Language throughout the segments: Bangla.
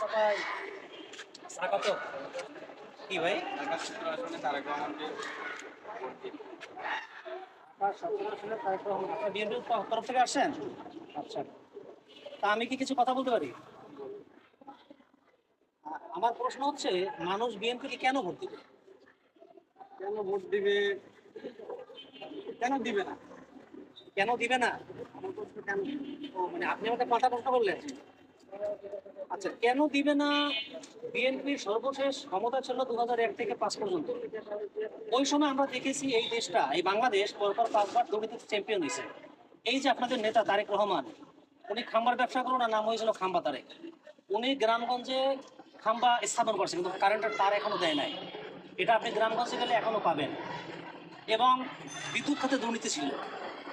সবাই স্বাগত। কি ভাই? ঢাকা সূত্র আসনে তারেক রহমানকে ভোট দিন। আপনার সতেরো আসলে তারেক রহমান, আপনার বিএনপির তরফ থেকে আসছেন? আচ্ছা, তা আমি কি কিছু কথা বলতে পারি? আমার প্রশ্ন হচ্ছে, মানুষ বিএনপিকে কেন ভোট দিবে? কেন ভোট দিবে? কেন দিবে না? কেন দিবে না? আমার প্রশ্ন কেন দিবে? ও মানে আপনি আমাকে পাল্টা প্রশ্ন করলেন। আচ্ছা, কেন দিবে না? বিএনপির সর্বশেষ ক্ষমতা ছিল 2001 থেকে 5 পর্যন্ত। ওই সময় আমরা দেখেছি এই দেশটা, এই বাংলাদেশ পরপর 5বার দুর্নীতিতে চ্যাম্পিয়ন হয়েছে। এই যে আপনাদের নেতা তারেক রহমান, উনি খাম্বার ব্যবসা করুন, নাম হয়েছিল খাম্বা তারেক। উনি গ্রামগঞ্জে খাম্বা স্থাপন করছে, কিন্তু কারেন্টের তার এখনো দেয় নাই। এটা আপনি গ্রামগঞ্জে গেলে এখনো পাবেন। এবং বিদ্যুৎ খাতে দুর্নীতি ছিল।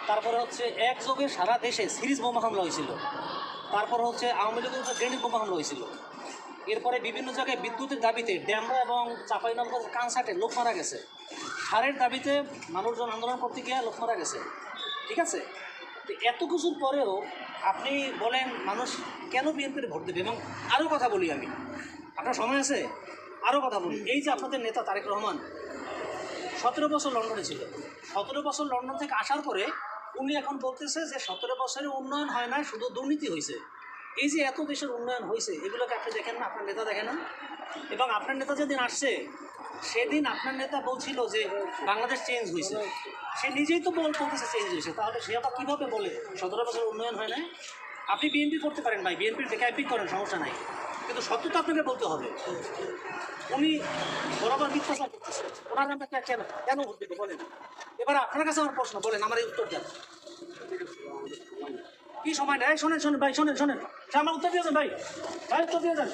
তারপরে হচ্ছে একযোগে সারা দেশে সিরিজ বোমা হামলা হয়েছিল। তারপর হচ্ছে আওয়ামী লীগের উপর গ্রেনেড বোমা হামলা হয়েছিল। এরপরে বিভিন্ন জায়গায় বিদ্যুতের দাবিতে ড্যামরা এবং চাঁপাইনবাবগঞ্জ কানসার্টে লোক মারা গেছে। সারের দাবিতে মানুষজন আন্দোলন করতে গিয়ে লোক মারা গেছে। ঠিক আছে, তো এত কিছুর পরেও আপনি বলেন মানুষ কেন বিএনপির ভোট দেবে? এবং আরও কথা বলি আমি, আপনার সময় আছে? আরও কথা বলি। এই যে আপনাদের নেতা তারেক রহমান 17 বছর লন্ডনে ছিল। 17 বছর লন্ডন থেকে আসার পরে উনি এখন বলতেছে যে 17 বছরে উন্নয়ন হয় না, শুধু দুর্নীতি হয়েছে। এই যে এত দেশের উন্নয়ন হয়েছে, এগুলোকে আপনি দেখেন না? আপনার নেতা দেখেন না? এবং আপনার নেতা যেদিন আসছে, সেদিন আপনার নেতা বলছিল যে বাংলাদেশ চেঞ্জ হয়েছে। সে নিজেই তো বলতেছে চেঞ্জ হয়েছে, তাহলে সে আবার কীভাবে বলে 17 বছর উন্নয়ন হয় না? আপনি বিএনপি করতে পারেন ভাই, বিএনপির ডেকাইপিং করেন, সমস্যা নাই, কিন্তু সত্য তো আপনাকে বলতে হবে। উনি বরাবর মিথ্যাচার করতেছে। ওনার নামে কেন কেন ভোট দেবো বলেন? এবার আপনার কাছে আমার প্রশ্ন, বলেন, আমার এই উত্তর দেন। কি সময় নেই? শোনেন শোনেন ভাই, শোনেন শোনেন, আমার উত্তর দিয়ে যান ভাই, ভাই উত্তর দিয়ে যান।